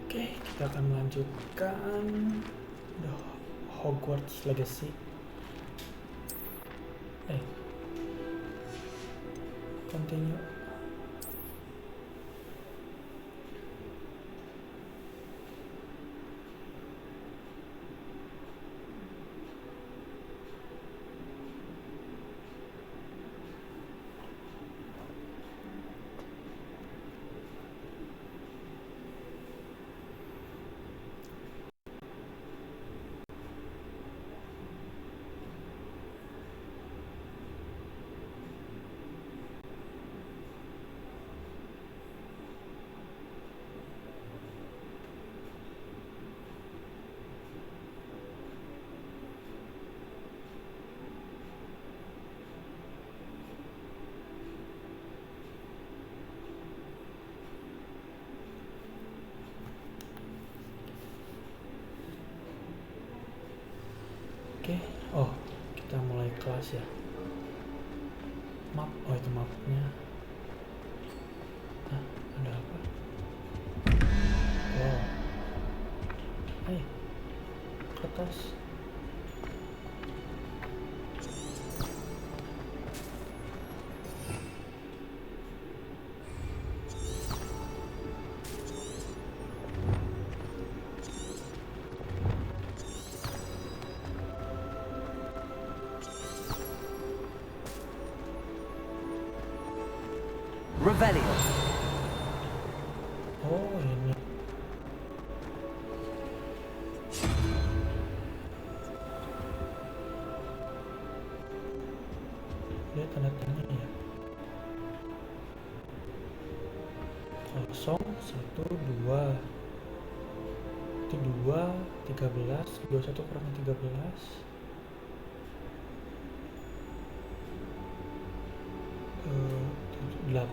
Oke, kita akan melanjutkan The Hogwarts Legacy. Continue. Oh, kita mulai kelas ya. Map, oh itu mapnya. Ada apa? Wow. Kertas. Oh ini. Dia tanda-tanda ya. 0, 1, 2. Itu 2, 13, 21 kurang 13. 8 2,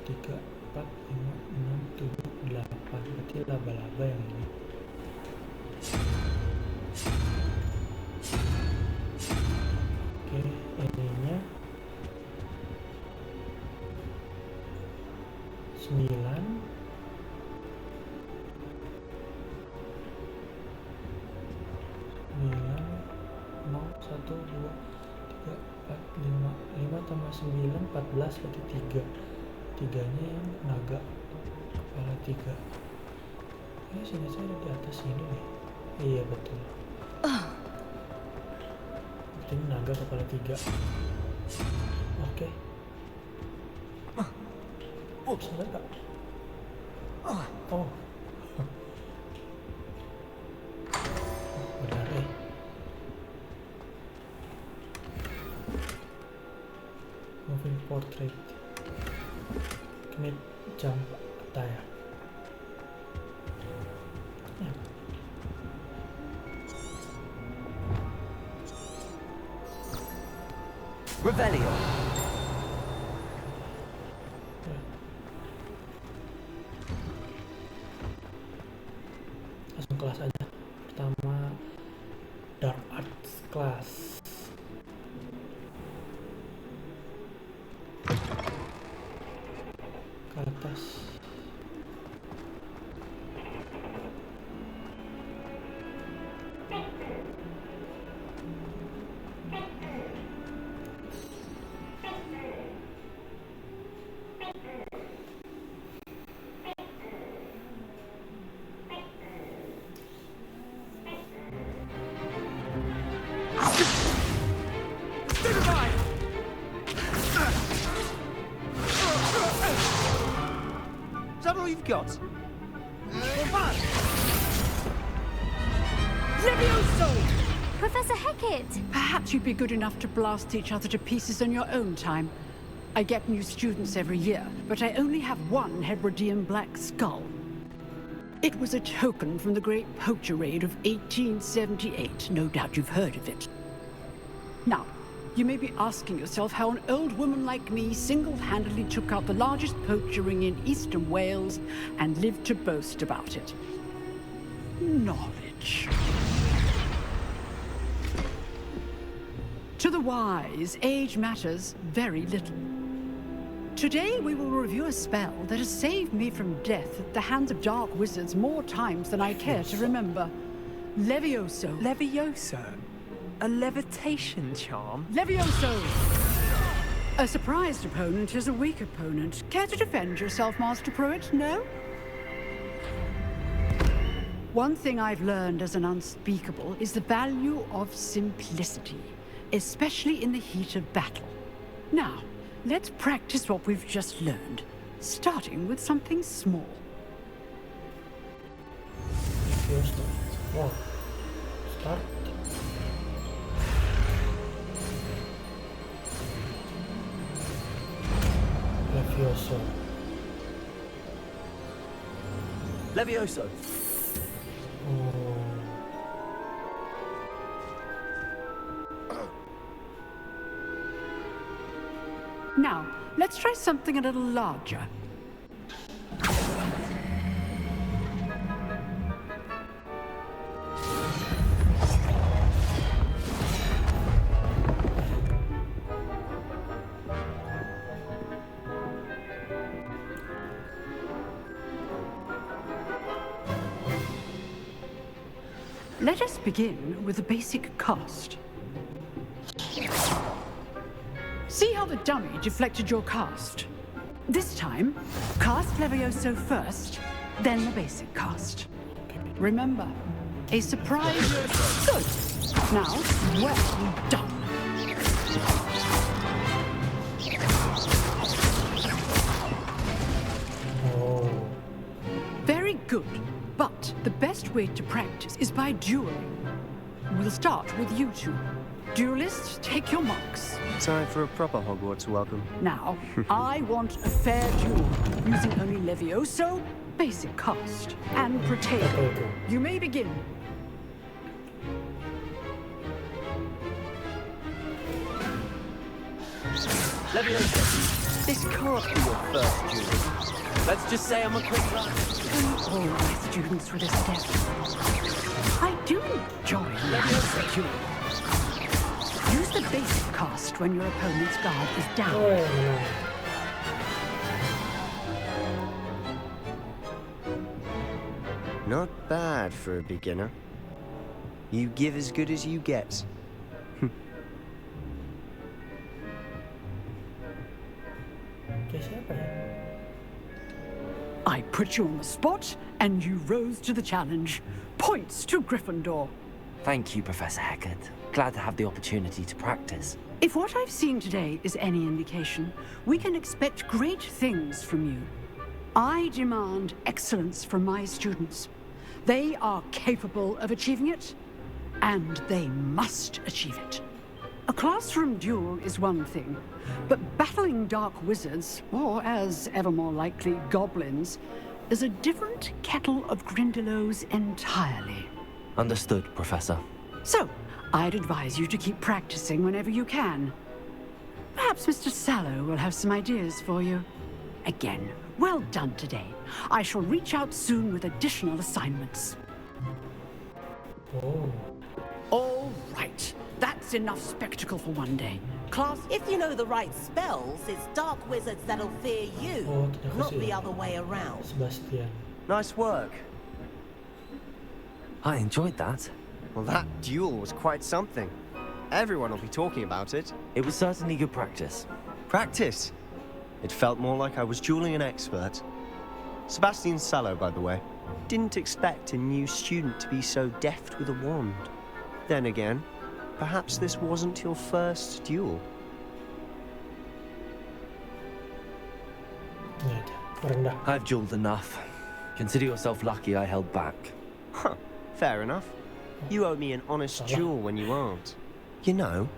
3, 4, 5, 6, 7, 8. Berarti laba-laba yang ini. Oke, ininya 9 0, 1, 2, 3, 4, 5 tambah 9, 14, berarti 3. 3-nya yang naga kepala 3. Sini saya ada di atas ini nih. Iya betul. Berarti ini naga kepala 3. Oke. Bisa nggak? Oh. Benar ya. Moving portrait. Commit jump attire. Revelio. Langsung kelas aja. Pertama Dark Arts class. Ke atas. Is that all you've got? Professor Hecat! Perhaps you'd be good enough to blast each other to pieces on your own time. I get new students every year, but I only have one Hebridean black skull. It was a token from the Great Poacher Raid of 1878. No doubt you've heard of it. Now, you may be asking yourself how an old woman like me single-handedly took out the largest poacher ring in eastern Wales and lived to boast about it. Knowledge. To the wise, age matters very little. Today we will review a spell that has saved me from death at the hands of dark wizards more times than I care to remember. Levioso. Levioso? A levitation charm? Levioso! A surprised opponent is a weak opponent. Care to defend yourself, Master Pruitt? No? One thing I've learned as an unspeakable is the value of simplicity, especially in the heat of battle. Now, let's practice what we've just learned, starting with something small. Wow. Start. Levioso. Levioso. Oh. Now, let's try something a little larger. Let us begin with a basic cast. See how the dummy deflected your cast? This time, cast Levioso first, then the basic cast. Remember, a surprise... Good! Now, well done. Oh. Very good, but the best way to practice is by dueling. We'll start with you two. Duelists, take your marks. Time for a proper Hogwarts welcome. Now, I want a fair duel, using only Levioso, basic cast, and Protego. You may begin. Levioso. This can't be your first duel. Let's just say I'm a quick learner. All my students with a step. I do enjoy Levioso duel. Use the basic cast when your opponent's guard is down. Oh, Not bad for a beginner. You give as good as you get. Kayak siapa ya? I put you on the spot, and you rose to the challenge. Points to Gryffindor. Thank you, Professor Hecat. Glad to have the opportunity to practice. If what I've seen today is any indication, we can expect great things from you. I demand excellence from my students. They are capable of achieving it, and they must achieve it. A classroom duel is one thing, but battling dark wizards, or as ever more likely, goblins, is a different kettle of Grindylows entirely. Understood, Professor. So, I'd advise you to keep practicing whenever you can. Perhaps Mr. Sallow will have some ideas for you. Again, well done today. I shall reach out soon with additional assignments. Oh. All right. That's enough spectacle for one day. Class, If you know the right spells, it's dark wizards that'll fear you, Oh, ternyata not sih. the other way around. Sebastian. Nice work. I enjoyed that. Well, that duel was quite something. Everyone will be talking about it. It was certainly good practice. Practice. It felt more like I was dueling an expert. Sebastian Sallow, by the way. Didn't expect a new student to be so deft with a wand. Then again, perhaps this wasn't your first duel. Nggak ada. Merendah. I've dueled enough. Consider yourself lucky I held back. Huh, fair enough. You owe me an honest duel when you aren't. You know,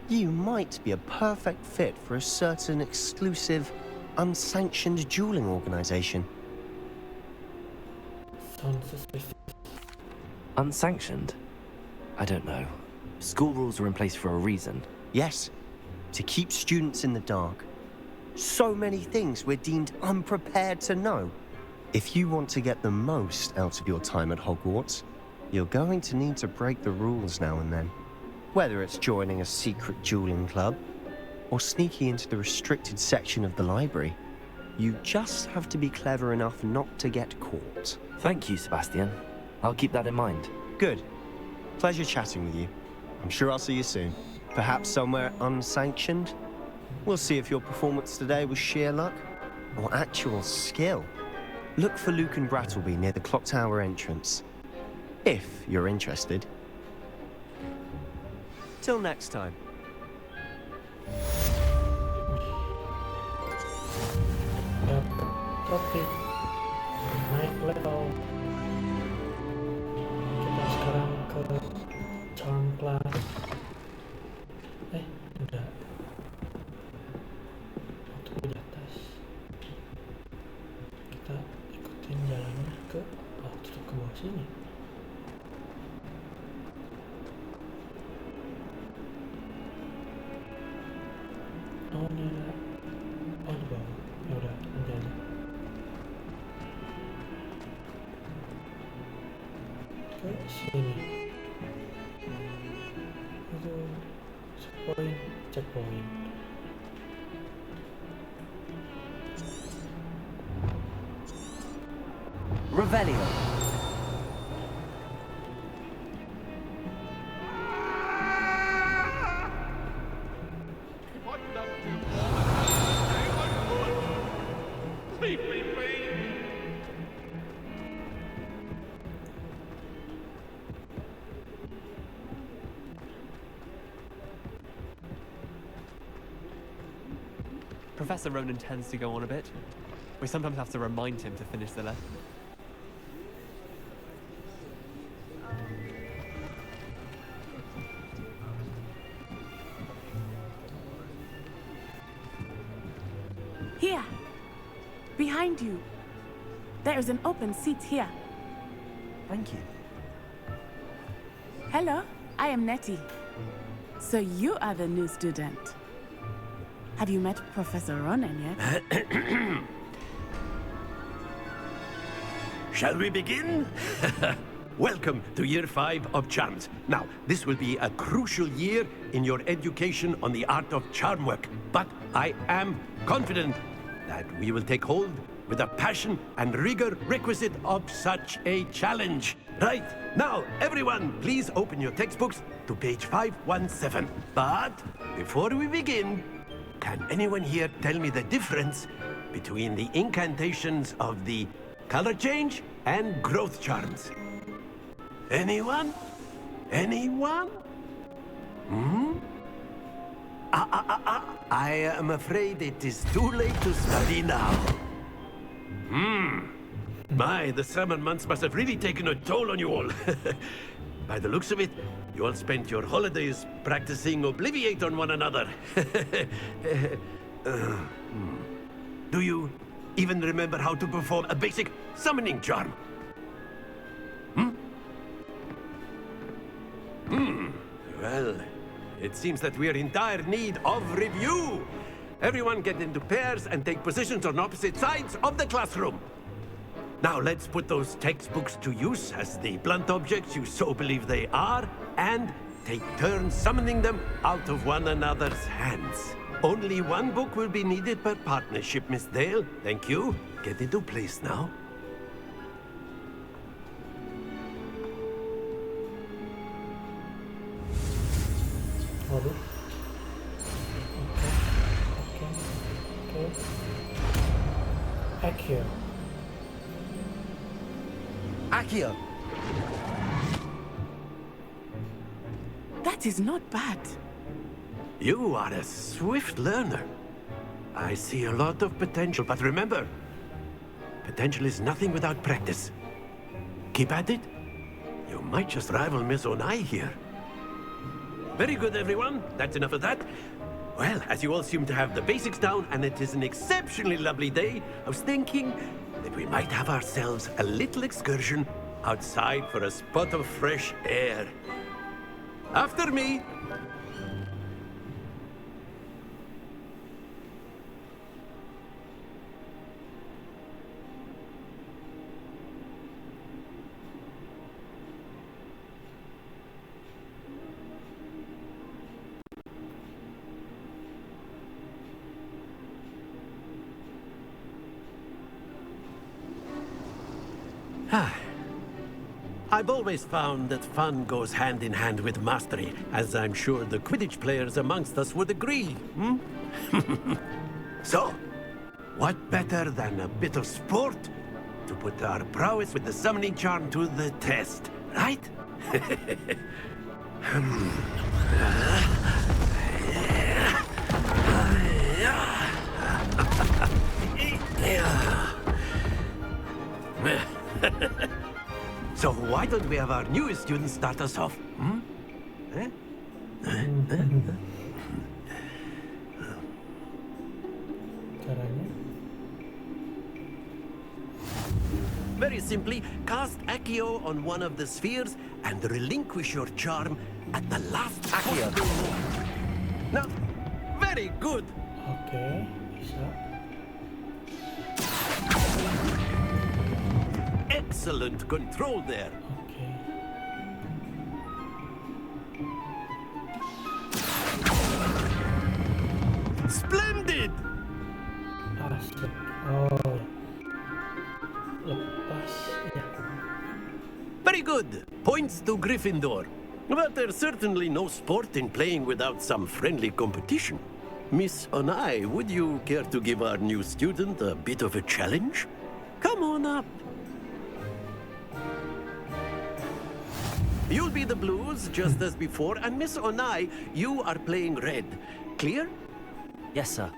you might be a perfect fit for a certain exclusive, unsanctioned dueling organization. Sounds suspicious. Unsanctioned? I don't know. School rules are in place for a reason. Yes, to keep students in the dark. So many things we're deemed unprepared to know. If you want to get the most out of your time at Hogwarts, you're going to need to break the rules now and then. Whether it's joining a secret dueling club, or sneaking into the restricted section of the library. You just have to be clever enough not to get caught. Thank you, Sebastian. I'll keep that in mind. Good. Pleasure chatting with you. I'm sure I'll see you soon. Perhaps somewhere unsanctioned? We'll see if your performance today was sheer luck or actual skill. Look for Luke and Brattleby near the clock tower entrance, if you're interested. Till next time. Topik naik level. Kita sekarang ke charm class. Udah. Waktu di atas. Kita ikutin jalannya ke tetap ke bawah sini. Oh ini ada. Oh di bawah. Ya udah, nanti aja. Ke sini. Itu checkpoint. Revelio. Professor Ronan tends to go on a bit. We sometimes have to remind him to finish the lesson. Here, behind you. There is an open seat here. Thank you. Hello, I am Nettie. So you are the new student. Have you met Professor Ronan yet? Shall we begin? Welcome to Year 5 of Charms. Now, this will be a crucial year in your education on the art of charm work, but I am confident that we will take hold with the passion and rigor requisite of such a challenge. Right, now, everyone, please open your textbooks to page 517. But before we begin, can anyone here tell me the difference between the incantations of the color change and growth charms? Anyone? Anyone? I am afraid it is too late to study now. My, the summer months must have really taken a toll on you all. By the looks of it, you all spent your holidays practicing Obliviate on one another. Do you even remember how to perform a basic summoning charm? Well, it seems that we are in dire need of review. Everyone get into pairs and take positions on opposite sides of the classroom. Now let's put those textbooks to use as the blunt objects you so believe they are, and take turns summoning them out of one another's hands. Only one book will be needed per partnership, Miss Dale. Thank you. Get into place now. Waduh. Oke. Accio. Accio. That is not bad. You are a swift learner. I see a lot of potential, but remember, potential is nothing without practice. Keep at it. You might just rival Miss Onai here. Very good, everyone. That's enough of that. Well, as you all seem to have the basics down, and it is an exceptionally lovely day, I was thinking that we might have ourselves a little excursion outside for a spot of fresh air. After me. I've always found that fun goes hand in hand with mastery, as I'm sure the Quidditch players amongst us would agree. So, what better than a bit of sport to put our prowess with the summoning charm to the test, right? So why don't we have our newest student start us off? Caranya? Very simply, cast Accio on one of the spheres and relinquish your charm at the last Accio. possible moment. Now, very good. Oke, bisa. Excellent control there. Oke. Splendid! Asik. Oh, lepas ya. Very good. Points to Gryffindor. But there's certainly no sport in playing without some friendly competition. Miss Onai, would you care to give our new student a bit of a challenge? Come on up. You'll be the blues, just as before, and Miss Onai, you are playing red. Clear? Yes, sir.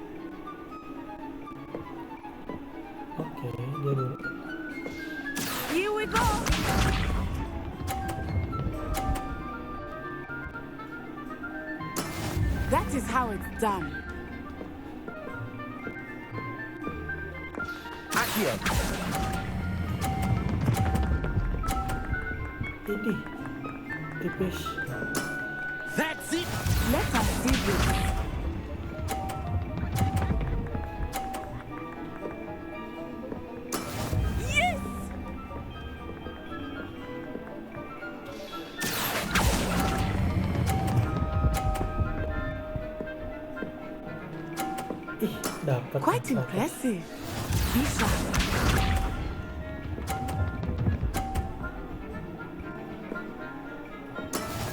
Oke, dia dulu. Here we go! That is how it's done. Accio. Ini tipis. That's it! Let us see this. Yes! Ih, dapat. Quite dapat. impressive. Bisa.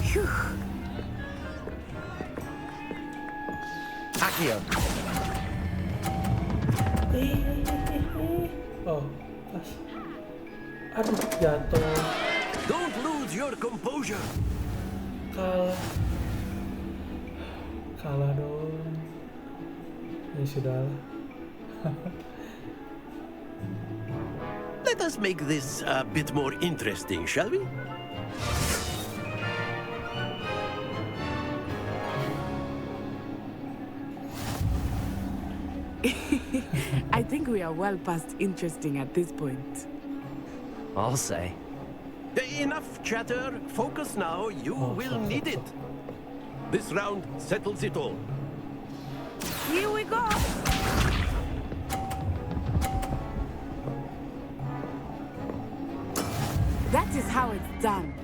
Phew. Accio. Oh, pas. Aduh, jatuh. Don't lose your composure. Kalah. Kalah dong. Ya sudahlah. Let us make this a bit more interesting, shall we? I think we are well past interesting at this point. I'll say. Enough chatter. Focus now. You will need it. This round settles it all. Here we go! That is how it's done.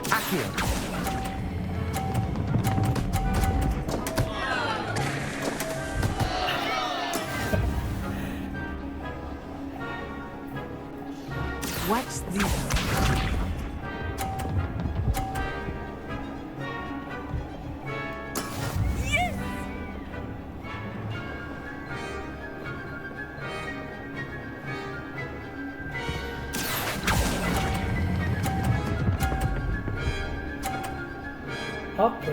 Accio. Watch this. Yes! Oke.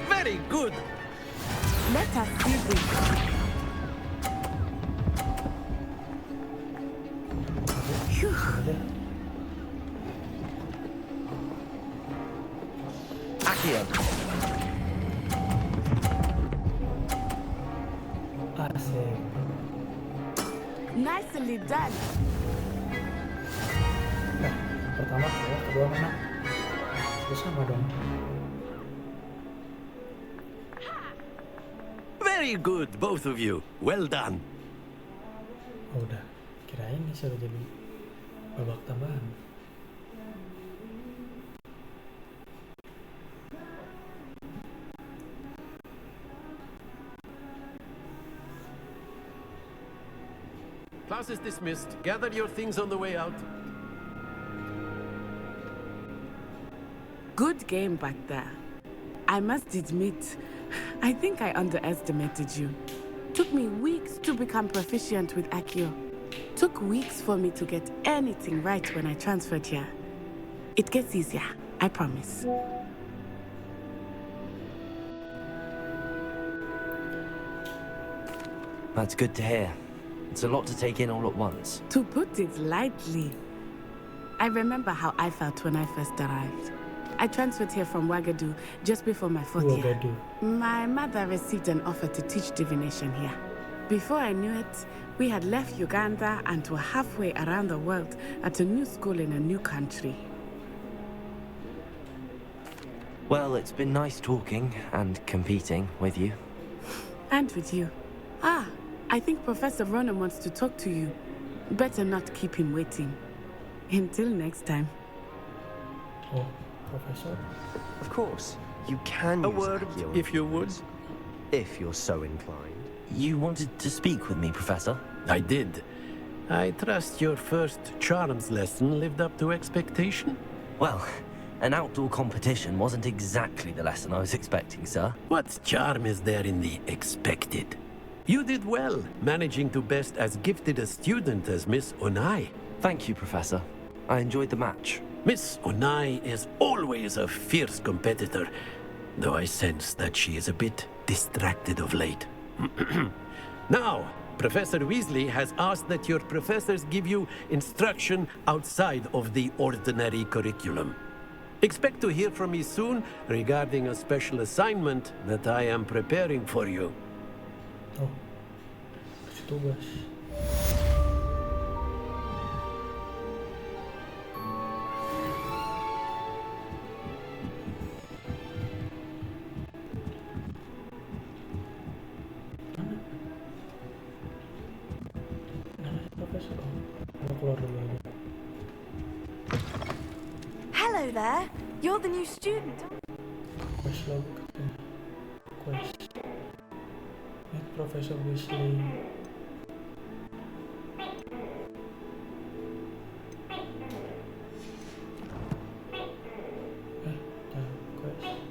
Very good. Let us see this. Phew. Udah. Accio. Asik. Nicely done. Nah, pertama kalah, kedua menang. Terus sama dong. Very good, both of you. Well done. Oh, udah. Kirain disuruh jadi babak tambahan. class is dismissed. Gather your things on the way out. Good game back there. I must admit, I think I underestimated you. Took me weeks to become proficient with Accio. Took weeks for me to get anything right when I transferred here. It gets easier, I promise. That's good to hear. It's a lot to take in all at once. To put it lightly, I remember how I felt when I first arrived. I transferred here from Wagadu just before my fourth year. My mother received an offer to teach divination here. Before I knew it, we had left Uganda and were halfway around the world at a new school in a new country. Well, it's been nice talking and competing with you. And with you. Ah, I think Professor Ronan wants to talk to you. Better not keep him waiting. Until next time. Oh, Professor? Of course, you can A use word, Accio if you would. if you're so inclined. You wanted to speak with me, Professor? I did. I trust your first charms lesson lived up to expectation? Well, an outdoor competition wasn't exactly the lesson I was expecting, sir. What charm is there in the expected? You did well, managing to best as gifted a student as Miss Onai. Thank you, Professor. I enjoyed the match. Miss Onai is always a fierce competitor, though I sense that she is a bit distracted of late. Now, Professor Weasley has asked that your professors give you instruction outside of the ordinary curriculum. Expect to hear from me soon regarding a special assignment that I am preparing for you. Oh, tugas. Profesor, mau keluar dulu aja. Hello there. You're the new student. Quest log. Quest. Meet Professor Weasley. Quest.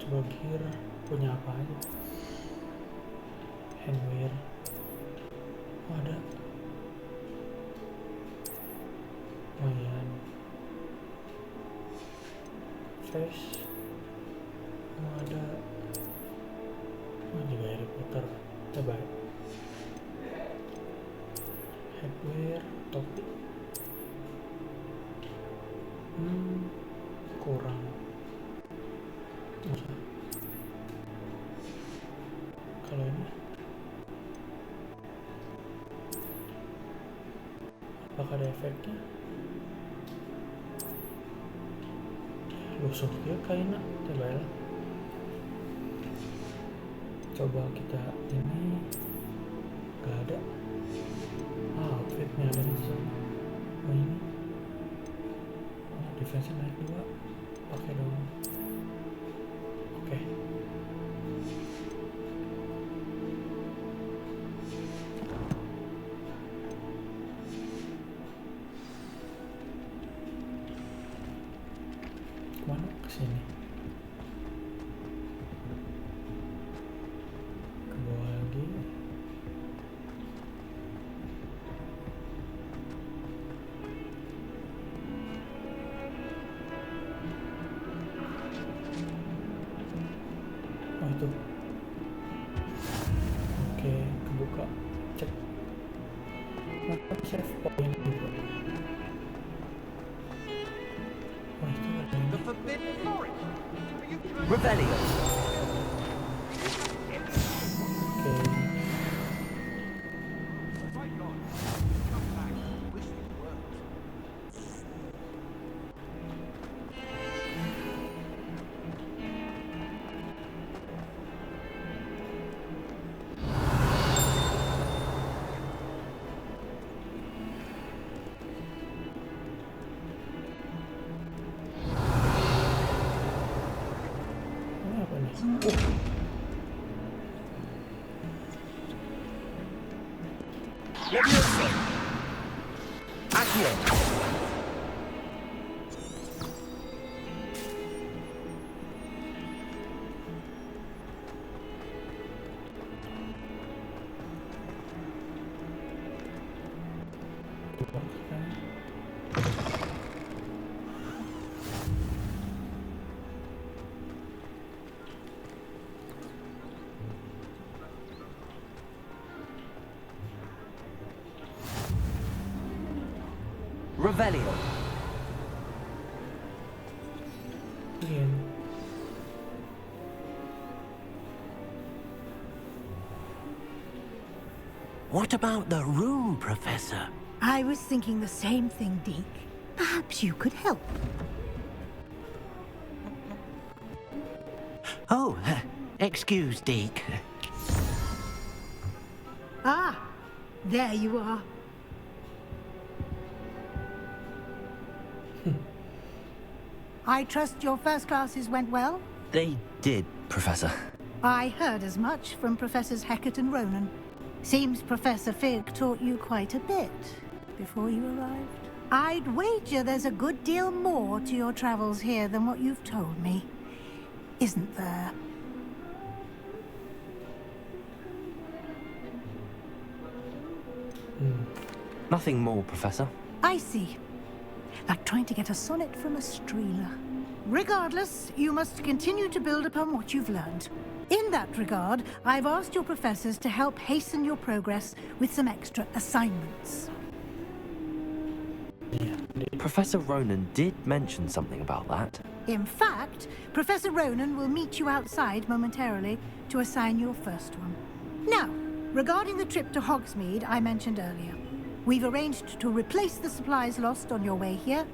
Coba kira punya apa aja. Handwear. Oh, ada. Lumayan. Face. Oh, ada. Oh, juga Harry Potter. Coba. Headwear, topi. Kurang. Masa? Kalau ini apakah ada efeknya? Lusuh ya kayaknya. Coba ya. Coba kita ini nggak ada. Outfitnya ada di sana. Oh ini. Oh, defense naik 2. Pakai dong. Oke. Kemana? Kesini. Ke bawah lagi. Oh itu. Oke, kebuka. Cek. Maka save point juga. Oh itu ada ini. Rebellion! Oke. Levioso! Accio! Revelio. Again. What about the room, Professor? I was thinking the same thing, Deke. Perhaps you could help. Oh, excuse, Deke. Ah, there you are. I trust your first classes went well? They did, Professor. I heard as much from Professors Hecat and Ronan. Seems Professor Fig taught you quite a bit before you arrived. I'd wager there's a good deal more to your travels here than what you've told me. Isn't there? Nothing more, Professor. I see. Like trying to get a sonnet from a streeler. Regardless, you must continue to build upon what you've learned. In that regard, I've asked your professors to help hasten your progress with some extra assignments. Professor Ronan did mention something about that. In fact, Professor Ronan will meet you outside momentarily to assign your first one. Now, regarding the trip to Hogsmeade I mentioned earlier, we've arranged to replace the supplies lost on your way here,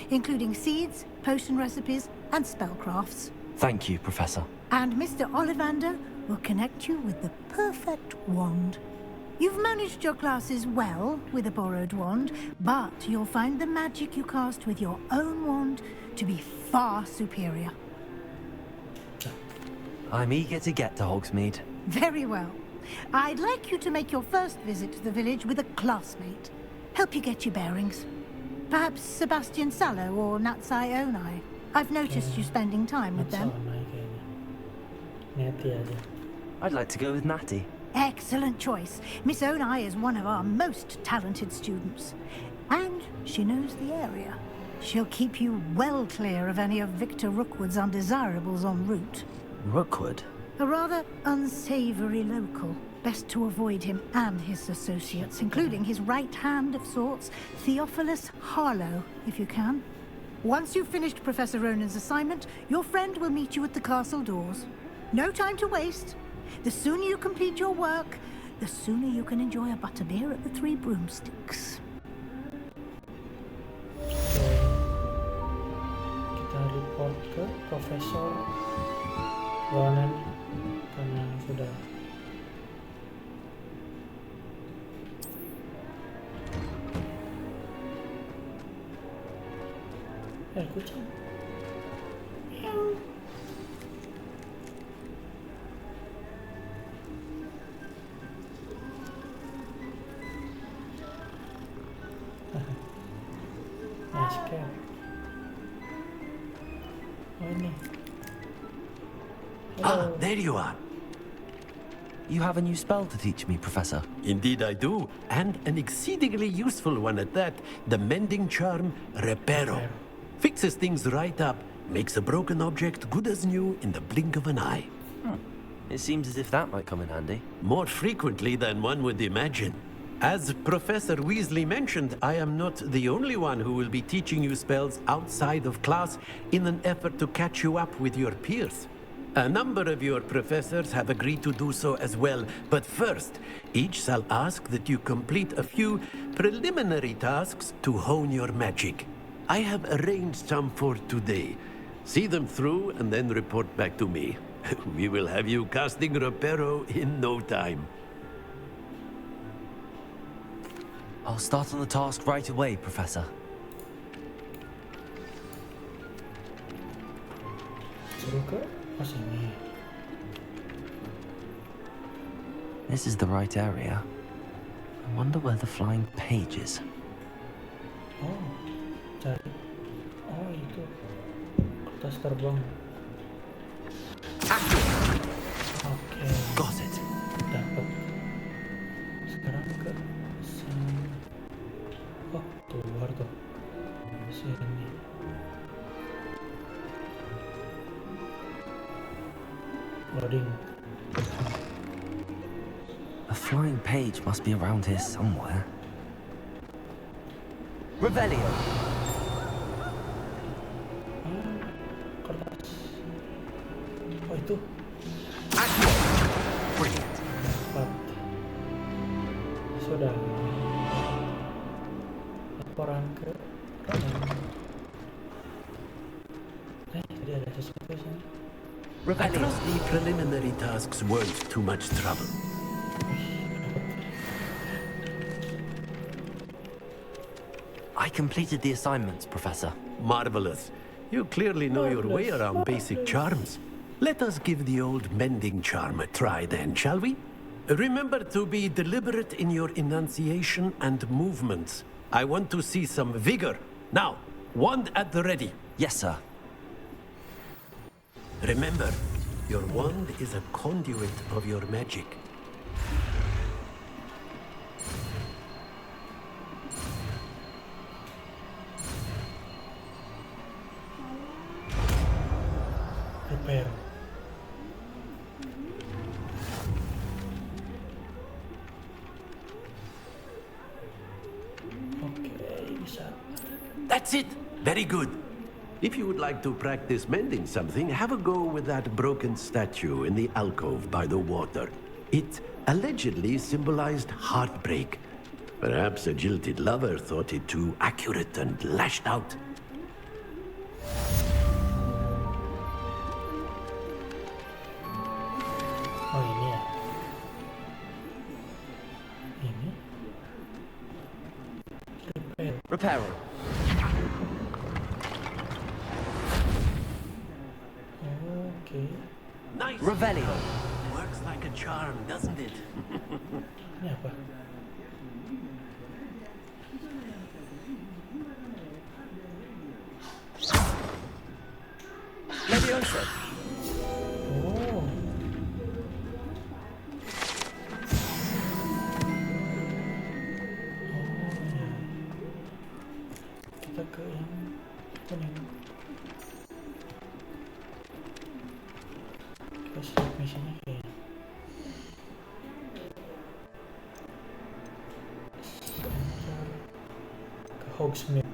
including seeds, potion recipes, and spellcrafts. Thank you, Professor. And Mr. Ollivander will connect you with the perfect wand. You've managed your classes well with a borrowed wand, but you'll find the magic you cast with your own wand to be far superior. I'm eager to get to Hogsmeade. Very well. I'd like you to make your first visit to the village with a classmate. Help you get your bearings. Perhaps Sebastian Sallow or Natsai Onai. I've noticed you spending time with them. I'd like to go with Natty. Excellent choice. Miss Onai is one of our most talented students. And she knows the area. She'll keep you well clear of any of Victor Rookwood's undesirables en route. Rookwood? A rather unsavory local. Best to avoid him and his associates, including his right hand of sorts, Theophilus Harlow, if you can. Once you've finished Professor Ronan's assignment, your friend will meet you at the castle doors. No time to waste. The sooner you complete your work, the sooner you can enjoy a butterbeer at the Three Broomsticks. Kita report ke Profesor Ronan karena sudah kucing. Nice cat. Oh, ini. Ah, there you are. You have a new spell to teach me, Professor. Indeed I do, and an exceedingly useful one at that. The mending charm, Reparo. Fixes things right up, makes a broken object good as new in the blink of an eye. It seems as if that might come in handy. More frequently than one would imagine. As Professor Weasley mentioned, I am not the only one who will be teaching you spells outside of class in an effort to catch you up with your peers. A number of your professors have agreed to do so as well, but first, each shall ask that you complete a few preliminary tasks to hone your magic. I have arranged some for today. See them through and then report back to me. We will have you casting Reparo in no time. I'll start on the task right away, Professor. Suruh ke pos ini. This is the right area. I wonder where the flying page is. Oh, cari. Oh, itu kertas terbang. Oke. Got it. Dapat. Sekarang ke sini. Oh, keluar tuh. Sini. Loading. A flying page must be around here somewhere. Revelio. Kertas. Oh, itu. Brilliant. Dapat. Sudah. Laporan ke Ronan. Tadi ada sesuatu sini. I trust the preliminary tasks weren't too much trouble. I completed the assignments, Professor. Marvelous. You clearly know your way around basic charms. Let us give the old mending charm a try then, shall we? Remember to be deliberate in your enunciation and movements. I want to see some vigor. Now, wand at the ready. Yes, sir. Remember, your wand is a conduit of your magic. Prepare. Okay, bisa. That's it. Very good. If you would like to practice mending something, have a go with that broken statue in the alcove by the water. It allegedly symbolized heartbreak. Perhaps a jilted lover thought it too accurate and lashed out. Oh, ini ya. Ini. Repair. Okay. Nice. Revelio. Works like a charm, doesn't it? Ini apa? Leviosa. Oh. Kita ke yang kuning. Kita start misinya kayaknya. Ke Hogsmeade.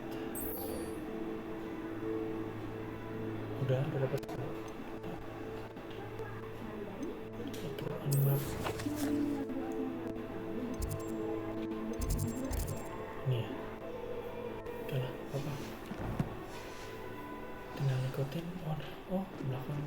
Udah dapat. Itu unmap. Ini ya. Oke lah, apa? Tinggal ikutin. Oh, belakang.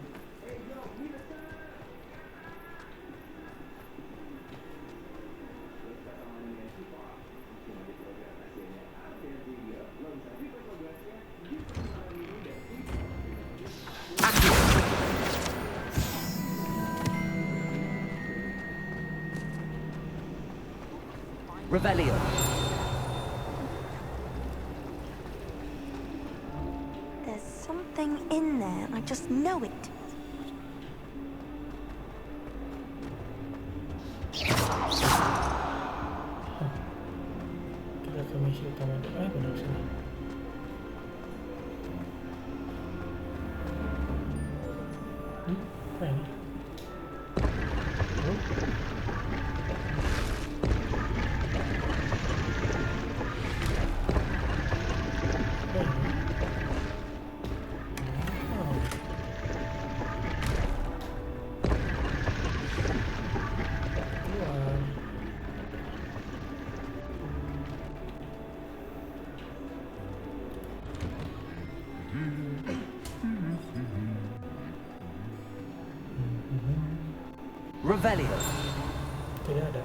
Revelio. There's something in there, and I just know it. Kita ke misi utama. Benar sini. Apa ini? Revelio. Tidak ada.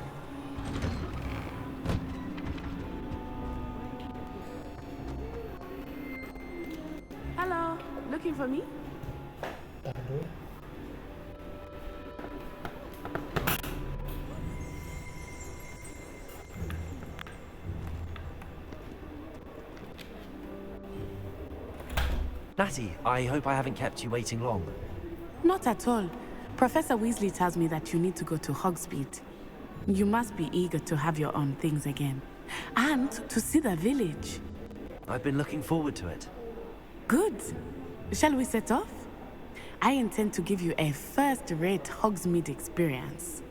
Hello, looking for me? Tahu. Natty, I hope I haven't kept you waiting long. Not at all. Professor Weasley tells me that you need to go to Hogsmeade. You must be eager to have your own things again. And to see the village. I've been looking forward to it. Good. Shall we set off? I intend to give you a first-rate Hogsmeade experience.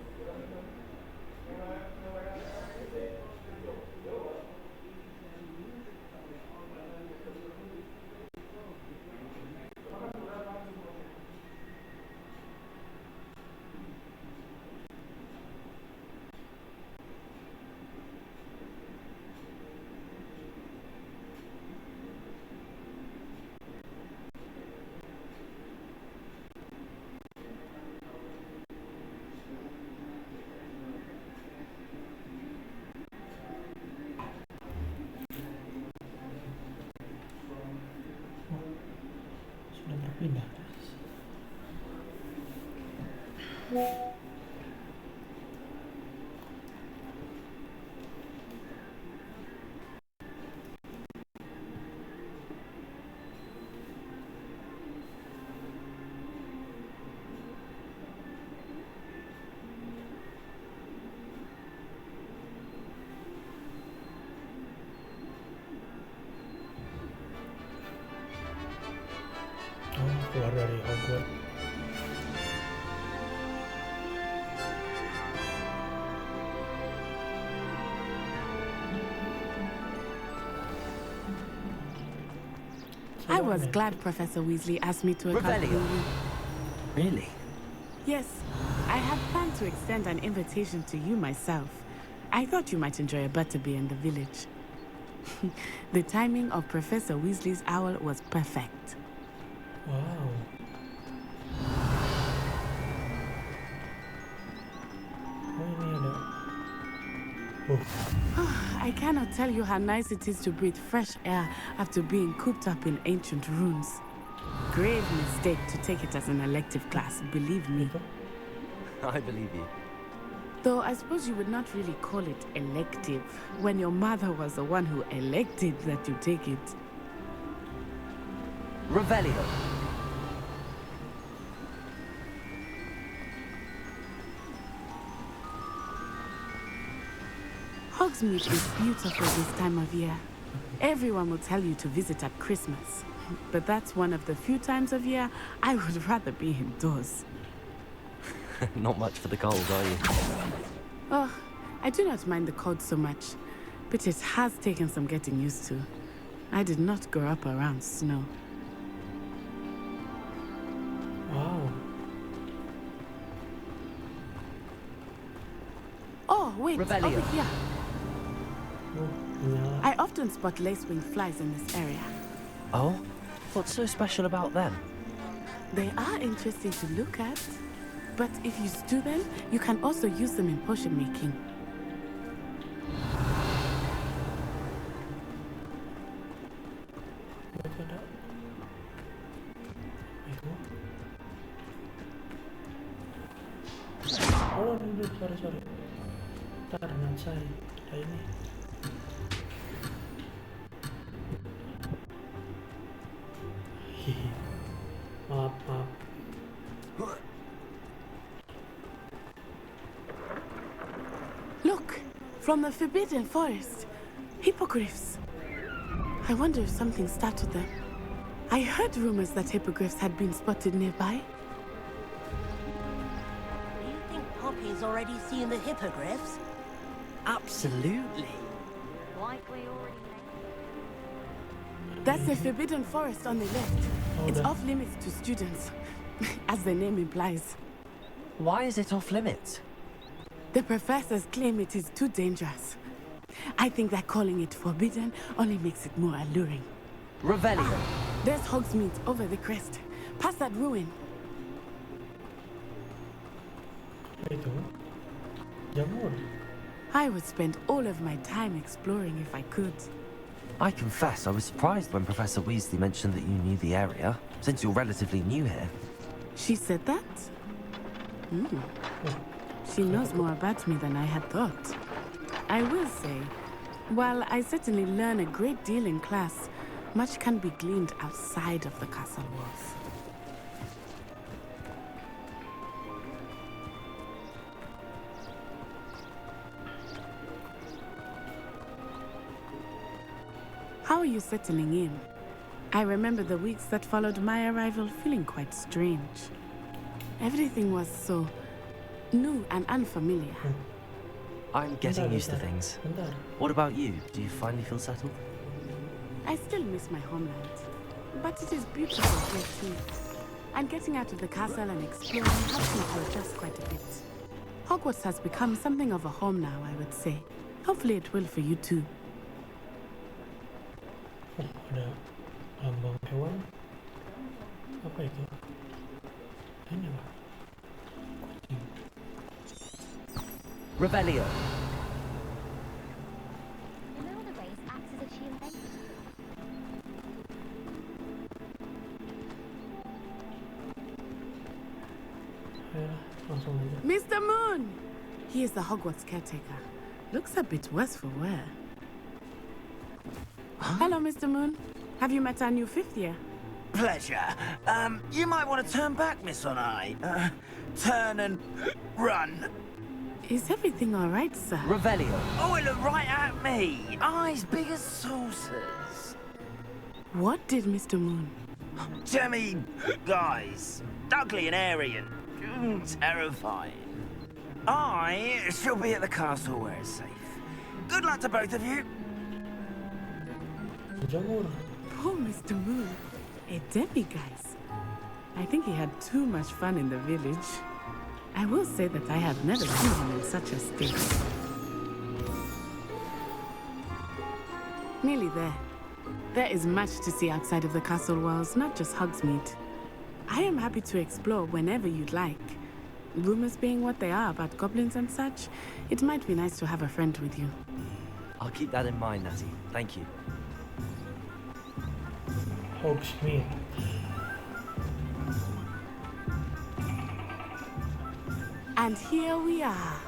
Sudah berpindah. Oh, keluar dari Hogwart. I was glad Professor Weasley asked me to accompany Revelio. you. Really? Yes, I had planned to extend an invitation to you myself. I thought you might enjoy a butterbeer in the village. The timing of Professor Weasley's owl was perfect. Wow. Oh, ini ada. I cannot tell you how nice it is to breathe fresh air after being cooped up in ancient ruins. Grave mistake to take it as an elective class, believe me. I believe you. Though I suppose you would not really call it elective when your mother was the one who elected that you take it. Revelio. Hogsmeade is beautiful this time of year. Everyone will tell you to visit at Christmas. But that's one of the few times of year I would rather be indoors. Not much for the cold, are you? Oh, I do not mind the cold so much, but it has taken some getting used to. I did not grow up around snow. Wow. Oh, wait, Revelio. over here. Oh, menyala. I often spot lacewing flies in this area. Oh? What's so special about them? They are interesting to look at, but if you stew them, you can also use them in potion making. Baik, ada. Oh, sorry. Ntar dengan saya ada ini. Hihi. Maaf. Look, from the Forbidden Forest. Hippogriffs. I wonder if something startled them. I heard rumors that hippogriffs had been spotted nearby. Do you think Poppy's already seen the hippogriffs? Absolutely. Like we already know. That's the Forbidden Forest on the left. It's off limits to students, as the name implies. Why is it off limits? The professors claim it is too dangerous. I think that calling it forbidden only makes it more alluring. Revelio. There's Hogsmeade over the crest. Past that ruin. Itu jamur. I would spend all of my time exploring if I could. I confess I was surprised when Professor Weasley mentioned that you knew the area, since you're relatively new here. She said that? She knows more about me than I had thought. I will say, while I certainly learn a great deal in class, much can be gleaned outside of the castle walls. How are you settling in? I remember the weeks that followed my arrival feeling quite strange. Everything was so new and unfamiliar. I'm getting used to things. What about you? Do you finally feel settled? I still miss my homeland, but it is beautiful here too. And getting out of the castle and exploring helps me to adjust quite a bit. Hogwarts has become something of a home now, I would say. Hopefully it will for you too. Ada lambang hewan apa itu? Ini apa? Kucing. Revelio. You know the race acts as a shielding? Langsung aja. Mr. Moon! He is the Hogwarts caretaker. Looks a bit worse for wear. Hello, Mr. Moon. Have you met our new 5th year? Pleasure. You might want to turn back, Miss Onai. Turn and run. Is everything all right, sir? Revelio. Oh, it looked right at me. Eyes big as saucers. What did Mr. Moon? Jemmy, guys. Ugly and airy and terrifying. I shall be at the castle where it's safe. Good luck to both of you. Poor Mr. Moon. A demiguise. I think he had too much fun in the village. I will say that I have never seen him in such a state. Nearly there. There is much to see outside of the castle walls, not just Hogsmeade. I am happy to explore whenever you'd like. Rumors being what they are about goblins and such, it might be nice to have a friend with you. I'll keep that in mind, Natty. Thank you. Hogsmeade. And here we are.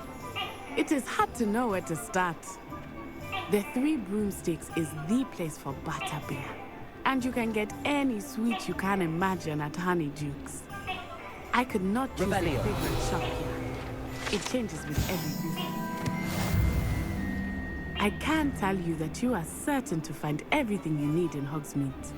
It is hard to know where to start. The Three Broomsticks is the place for butterbeer. And you can get any sweet you can imagine at Honeydukes. I could not choose a favorite shop here. It changes with every season. I can tell you that you are certain to find everything you need in Hogsmeade.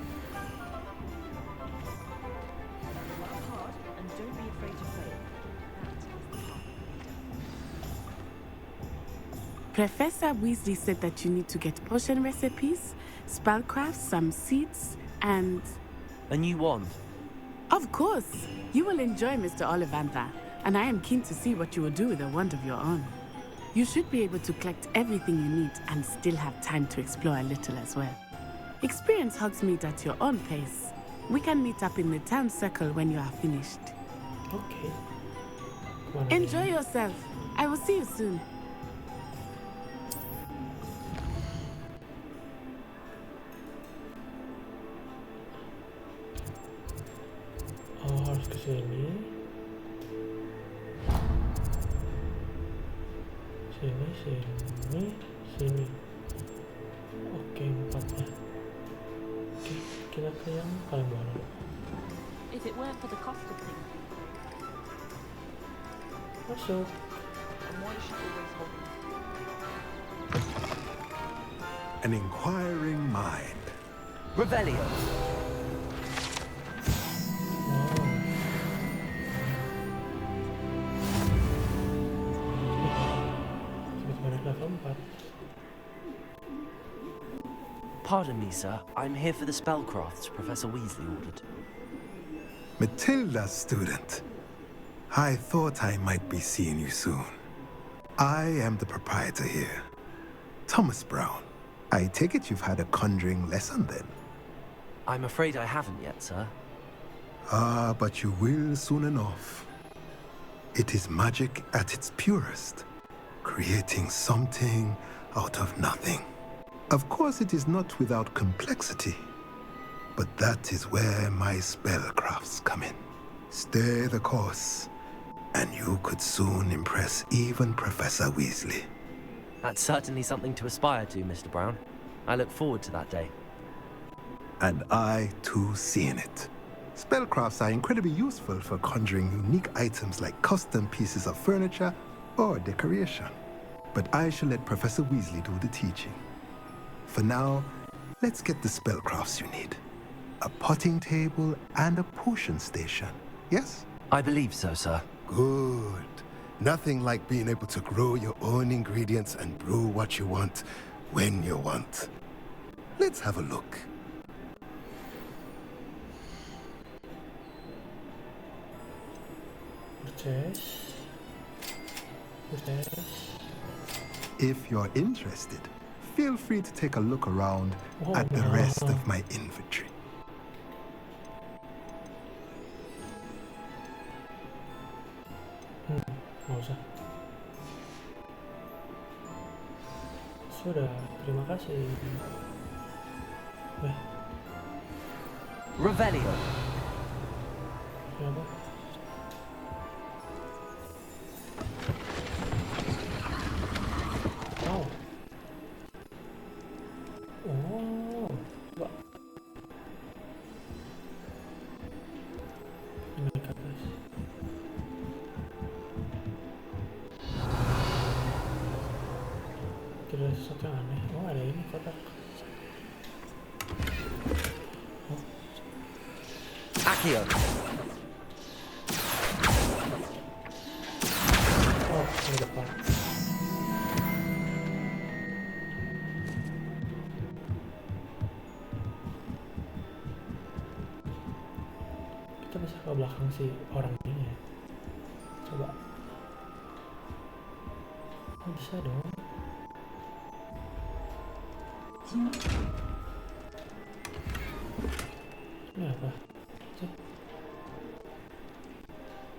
Professor Weasley said that you need to get potion recipes, spellcraft, some seeds, and... A new wand? Of course! You will enjoy Mr. Ollivander, and I am keen to see what you will do with a wand of your own. You should be able to collect everything you need and still have time to explore a little as well. Experience Hogsmeade at your own pace. We can meet up in the town circle when you are finished. Okay. Enjoy yourself. I will see you soon. Oh, harus ke sini. Sini. Oke, 4-nya. Oke, kita ke yang paling bawah. If it weren't for the cost of things. Masuk. And why is she always holding? An inquiring mind. Revelio. Pardon me, sir. I'm here for the spellcrafts Professor Weasley ordered. Matilda's student. I thought I might be seeing you soon. I am the proprietor here, Thomas Brown. I take it you've had a conjuring lesson then? I'm afraid I haven't yet, sir. Ah, but you will soon enough. It is magic at its purest, creating something out of nothing. Of course, it is not without complexity, but that is where my spellcrafts come in. Stay the course, and you could soon impress even Professor Weasley. That's certainly something to aspire to, Mr. Brown. I look forward to that day. And I, too, see in it. Spellcrafts are incredibly useful for conjuring unique items like custom pieces of furniture or decoration. But I shall let Professor Weasley do the teaching. For now, let's get the spellcrafts you need. A potting table and a potion station, yes? I believe so, sir. Good. Nothing like being able to grow your own ingredients and brew what you want, when you want. Let's have a look. If you're interested, feel free to take a look around at the rest of my inventory. Nggak usah. Sudah, terima kasih. Revelio. Kenapa? Oh. Oh. Coba. Ini ke atas. Tidak sesuatu yang aneh. Oh, ada ini kotak. Oh. Accio. Oh, ini depan. Kita bisa ke belakang si orang ini ya. Coba. Oh, bisa dong. Ini apa?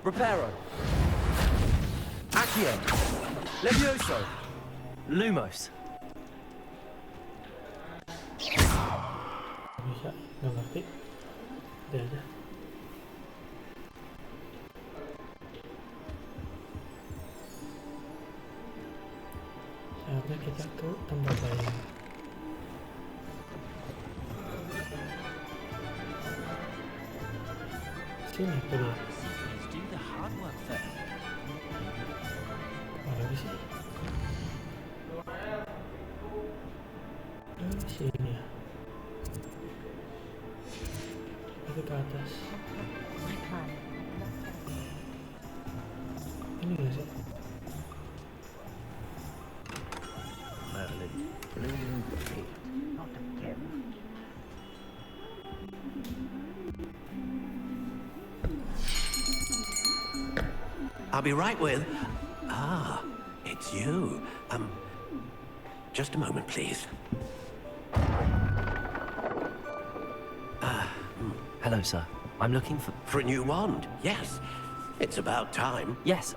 Reparo. Accio. Levioso. Lumos. Bisa, nggak ngerti. Udah aja. Saatnya kita ke tempat lain. Sini tuh dia. Do the hard work first. Mana lagi sih? Sini ya. Itu ke atas. Ini nggak sih? I'll be right with... Ah, it's you. Just a moment, please. Hello, sir. I'm looking for... For a new wand, yes. It's about time. Yes,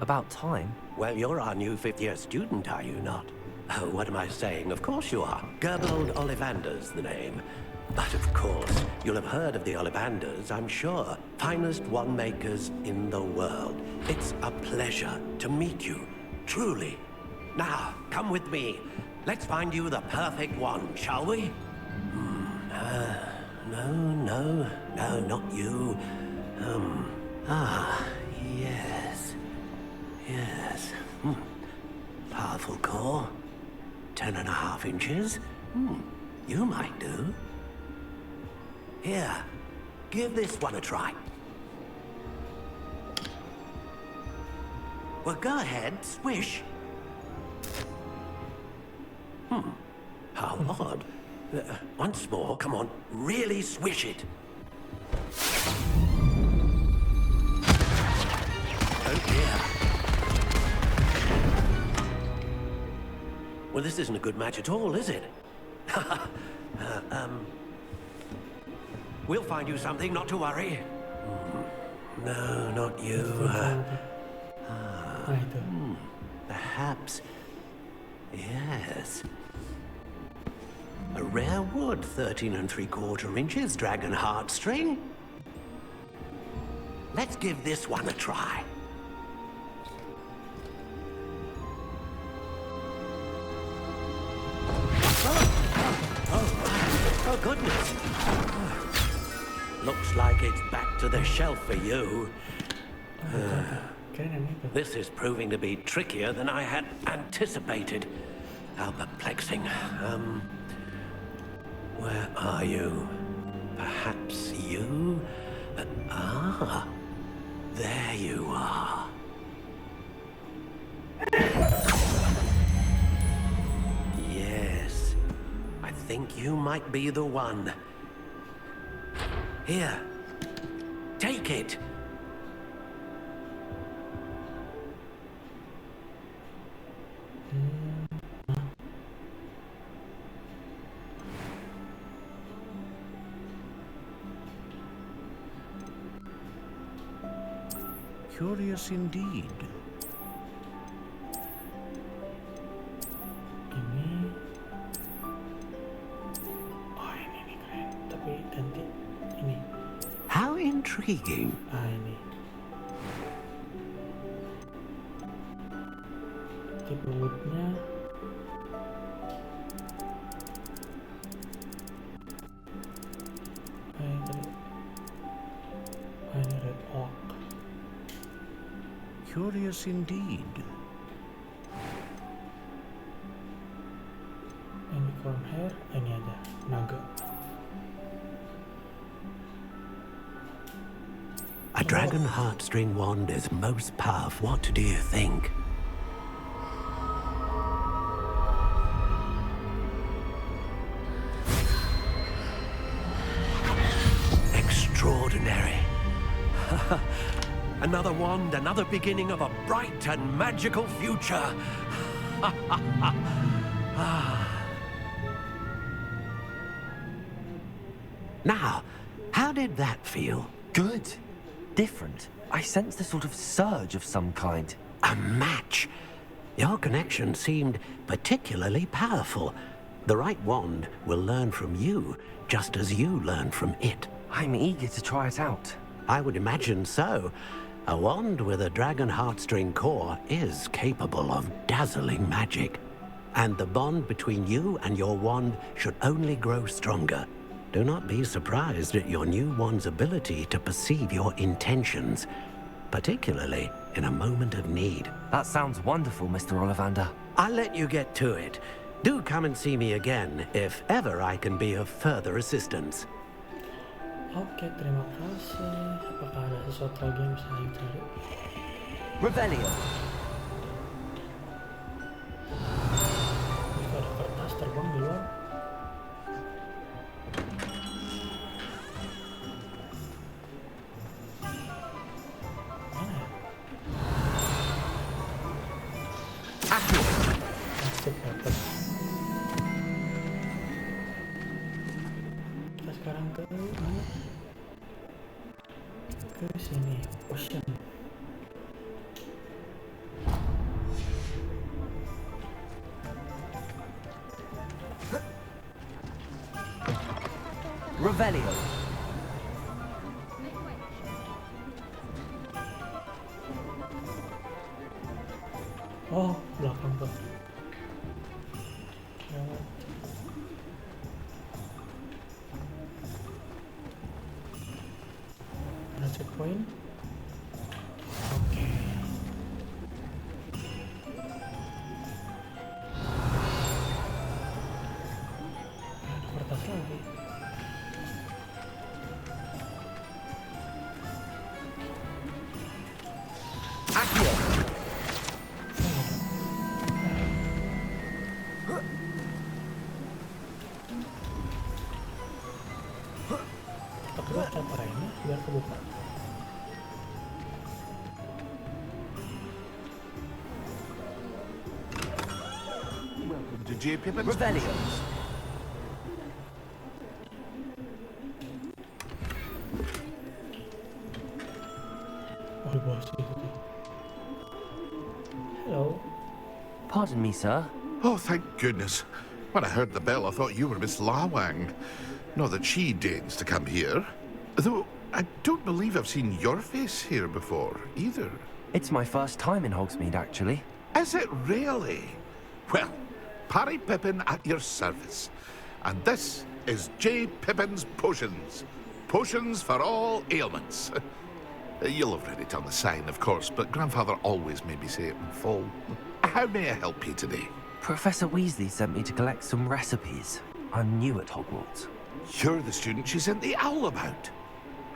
about time? Well, you're our new fifth-year student, are you not? Oh, what am I saying? Of course you are. Gerbold Ollivander's the name. But of course, you'll have heard of the Ollivanders, I'm sure. Finest wand makers in the world. It's a pleasure to meet you, truly. Now, come with me. Let's find you the perfect wand, shall we? No, not you. Yes. Powerful core. 10.5 inches. You might do. Here, give this one a try. Well, go ahead, swish. How odd. Once more, come on, really swish it. Oh dear. Well, this isn't a good match at all, is it? We'll find you something, not to worry. No, not you. Perhaps. Yes. A rare wood, 13 3/4 inches, dragon heartstring. Let's give this one a try. goodness. Looks like it's back to the shelf for you. This is proving to be trickier than I had anticipated. How perplexing. Where are you? Perhaps you? There you are. Yes, I think you might be the one. Here, take it. Curious indeed. Ini keren. Tapi ganti ini. How intriguing. Ini. Tipe woodnya. Ini red oak. Curious indeed. Unicorn hair, ini ada naga. A dragon heartstring wand is most powerful. What do you think? Extraordinary. Another wand, another beginning of a bright and magical future. Now, how did that feel? Good. Different. I sensed a sort of surge of some kind. A match. Your connection seemed particularly powerful. The right wand will learn from you, just as you learn from it. I'm eager to try it out. I would imagine so. A wand with a dragon heartstring core is capable of dazzling magic. And the bond between you and your wand should only grow stronger. Do not be surprised at your new wand's ability to perceive your intentions, particularly in a moment of need. That sounds wonderful, Mr. Ollivander. I'll let you get to it. Do come and see me again if ever I can be of further assistance. Oke, terima kasih. Apakah ada sesuatu lagi yang bisa saya cari? Revelio. Jika ada kertas terbang di luar. Mana ya? Active weapon. Kita sekarang ke mana? Ke sini, ocean. Revelio. Oh, belakang tuh. Lewat. Ada checkpoint. Oke. Ada kertas lagi. Kita coba ini biar kebuka. Revelio. Oh, di bawah situ. Hello. Pardon me, sir. Oh, thank goodness. When I heard the bell, I thought you were Miss Lawang. Not that she deigns to come here. Though, I don't believe I've seen your face here before, either. It's my first time in Hogsmeade, actually. Is it really? Well, Parry Pippin at your service. And this is J. Pippin's Potions. Potions for all ailments. You'll have read it on the sign, of course, but Grandfather always made me say it in full. How may I help you today? Professor Weasley sent me to collect some recipes. I'm new at Hogwarts. You're the student she sent the owl about.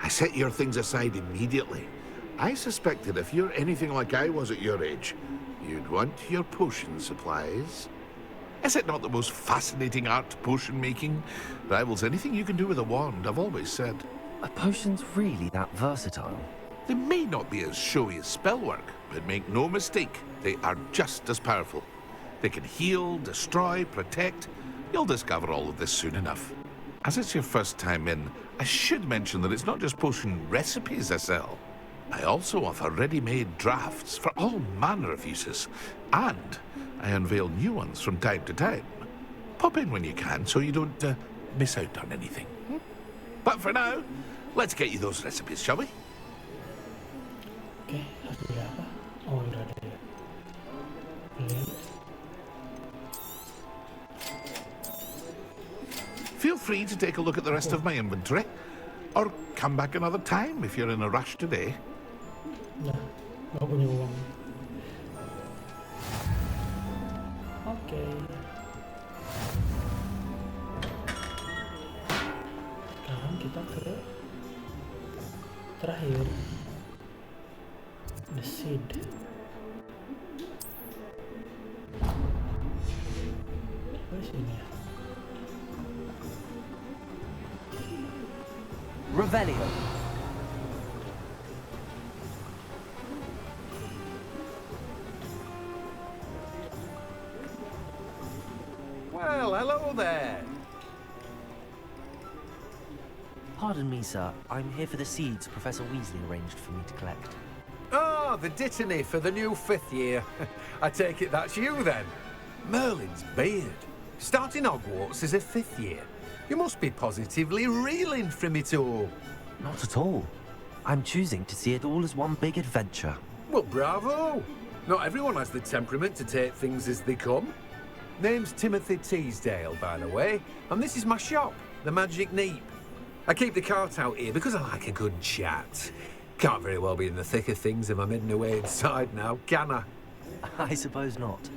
I set your things aside immediately. I suspected if you're anything like I was at your age, you'd want your potion supplies. Is it not the most fascinating art, potion making? Rivals anything you can do with a wand, I've always said. Are potions really that versatile? They may not be as showy as spellwork, but make no mistake, they are just as powerful. They can heal, destroy, protect. You'll discover all of this soon enough. As it's your first time in, I should mention that it's not just potion recipes I sell. I also offer ready-made drafts for all manner of uses, and I unveil new ones from time to time. Pop in when you can so you don't miss out on anything. But for now, let's get you those recipes, shall we? Oke, harus beli apa? Oh, udah ada ya. Beli. Feel free to take a look at the rest of my inventory, or come back another time if you're in a rush today. Nah, nggak punya uang. Oke. Sekarang kita ke terakhir, the seed. Apa sini ya? Revelio. Well, hello there. Pardon me, sir. I'm here for the seeds Professor Weasley arranged for me to collect. Oh, the dittany for the new 5th year. I take it that's you, then. Merlin's beard. Starting Hogwarts as a 5th year. You must be positively reeling from it all. Not at all. I'm choosing to see it all as one big adventure. Well, bravo. Not everyone has the temperament to take things as they come. Name's Timothy Teasdale, by the way, and this is my shop, the Magic Neep. I keep the cart out here because I like a good chat. Can't very well be in the thick of things if I'm hidden away inside now, can I? I suppose not.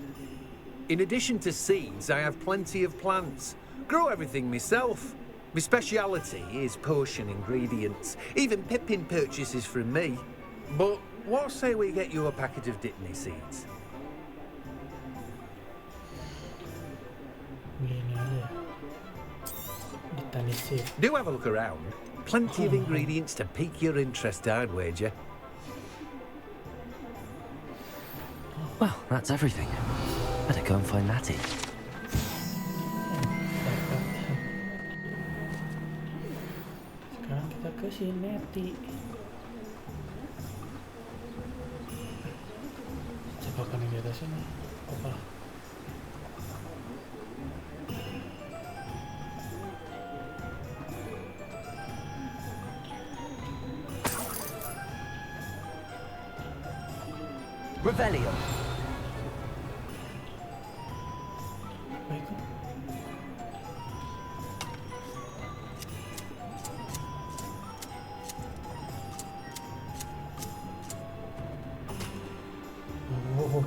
In addition to seeds, I have plenty of plants. Grow everything myself. My speciality is potion ingredients. Even Pippin purchases from me. But what say we get you a packet of Dittany seeds? Beli ini aja. Dittany seed. Do have a look around. Plenty of ingredients to pique your interest, I'd wager. Well, that's everything. Better go and find Natty. Sekarang kita ke si Netty. Cepakan yang di atas ini. Apa? Revelio. Baiklah. Oh.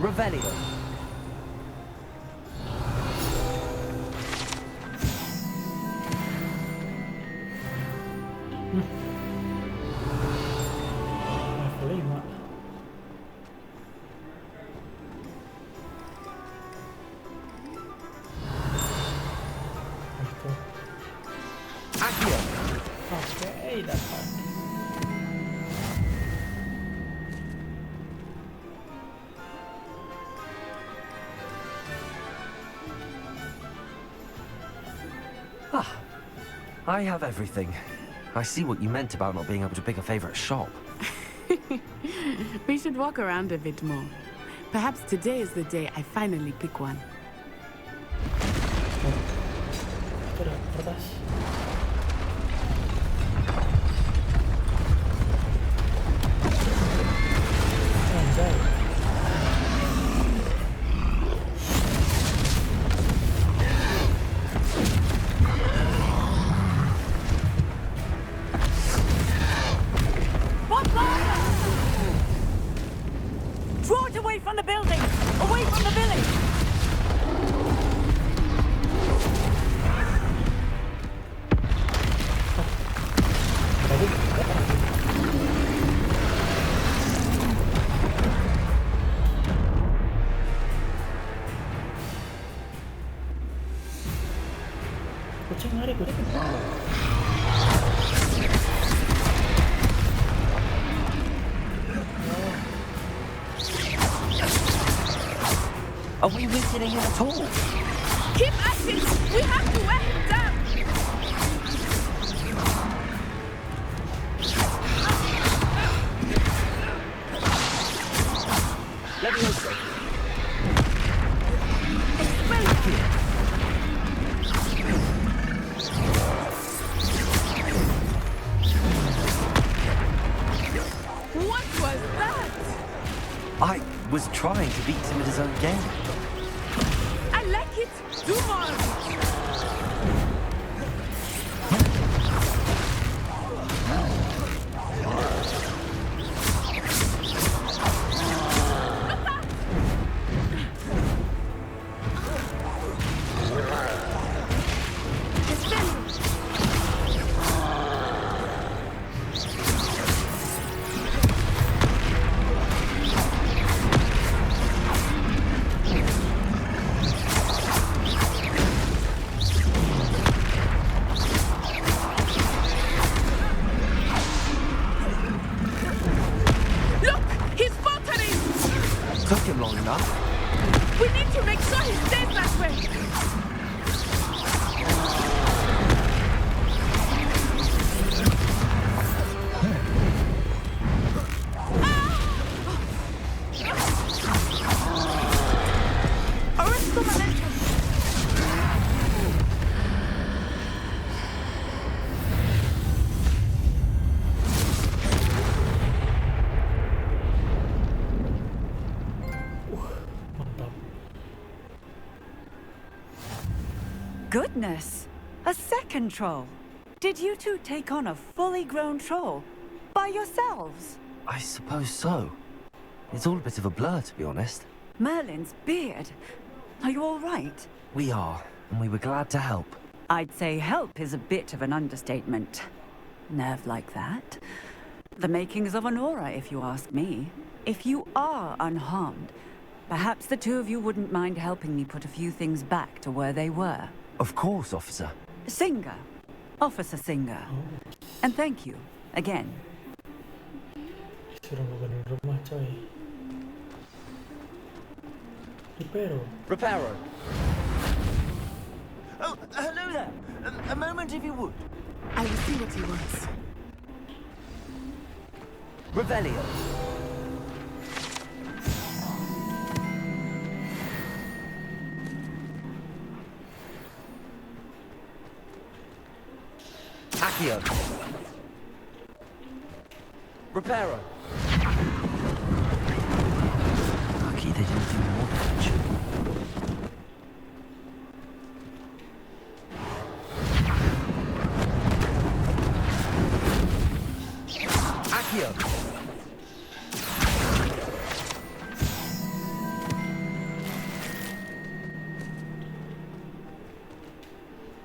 Revelio. Level 5. Oke, dapat. I have everything. I see what you meant about not being able to pick a favorite shop. We should walk around a bit more. Perhaps today is the day I finally pick one. Itu ada kertas. Anjay. Draw it away from the building! Away from the village! Kucing lari, kucing. Are we weakening him at all? Keep at it! We have to wear him down! Let me go. What was that? I was trying to beat him at his own game. I like it! Do more of it! Took him long enough. We need to make sure he stays that way! Arrest the momentum! Goodness! A second troll! Did you two take on a fully grown troll? By yourselves? I suppose so. It's all a bit of a blur, to be honest. Merlin's beard. Are you all right? We are, and we were glad to help. I'd say help is a bit of an understatement. Nerve like that. The makings of an aura, if you ask me. If you are unharmed, perhaps the two of you wouldn't mind helping me put a few things back to where they were. Of course, officer. Singer. Officer Singer. And thank you, again. Suruh ngebenerin rumah, coy. Reparo. Reparo. Oh, hello there. A moment, if you would. I will see what he wants. Revelio. Accio. Reparo. Lucky they didn't do more damage. Accio.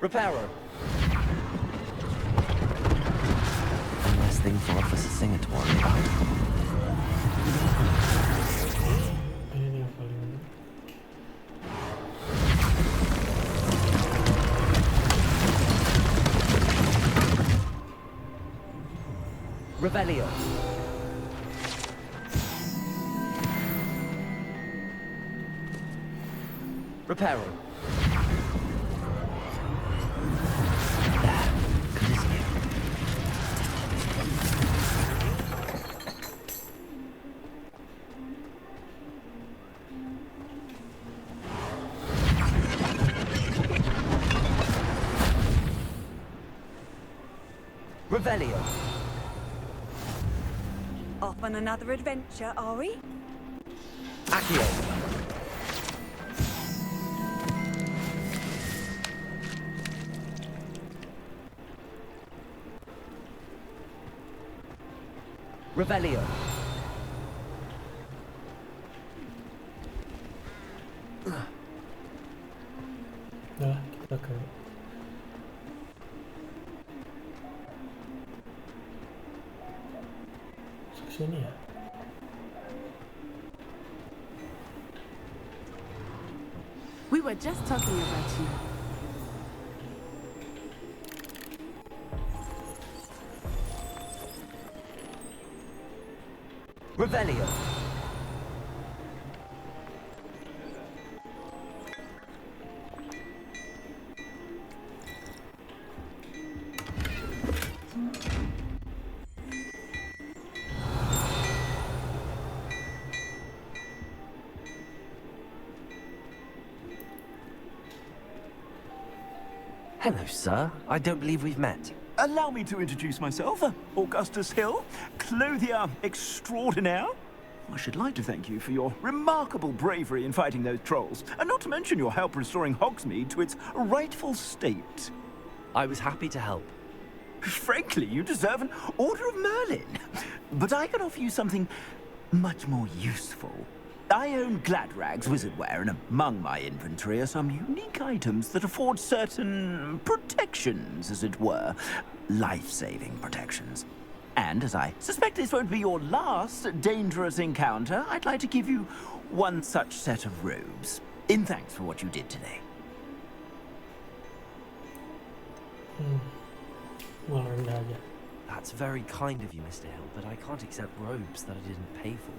Reparo. Thing for Officer Singer to worry about. Ini yang paling Revelio. Reparo. Revelio. Off on another adventure, are we? Accio. Revelio. Nah, kita ke sini ya. We were just talking about you. Revelio. Hello, sir. I don't believe we've met. Allow me to introduce myself, Augustus Hill, clothier extraordinaire. I should like to thank you for your remarkable bravery in fighting those trolls, and not to mention your help restoring Hogsmeade to its rightful state. I was happy to help. Frankly, you deserve an Order of Merlin. But I can offer you something much more useful. I own Gladrag's Wizardware, and among my inventory are some unique items that afford certain protections, as it were. Life-saving protections. And as I suspect this won't be your last dangerous encounter, I'd like to give you one such set of robes, in thanks for what you did today. That's very kind of you, Mr. Hill, but I can't accept robes that I didn't pay for.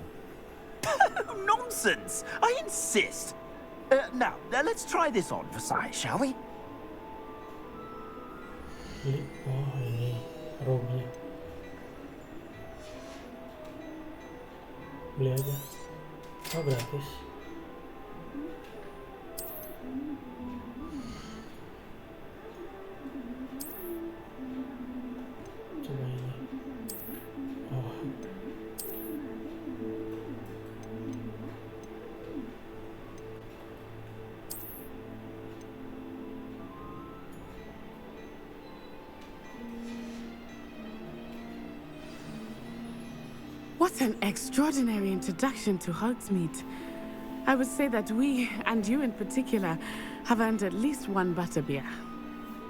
Nonsense! I insist! Now, let's try this on for size, shall we? Oh, ini robe-nya. Beli aja. Oh, gratis. Coba ini. Oh. What an extraordinary introduction to Hogsmeade. I would say that we, and you in particular, have earned at least one butterbeer.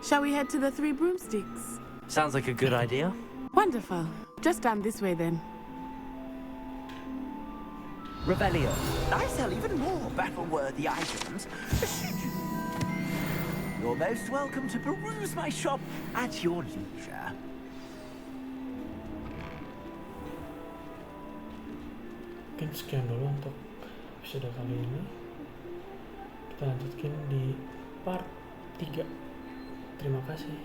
Shall we head to the Three Broomsticks? Sounds like a good idea. Wonderful. Just down this way then. Revelio. I sell even more battle-worthy items. You're most welcome to peruse my shop at your leisure. Mungkin sekian dulu untuk episode kali ini. Kita lanjutkan di part 3. Terima kasih.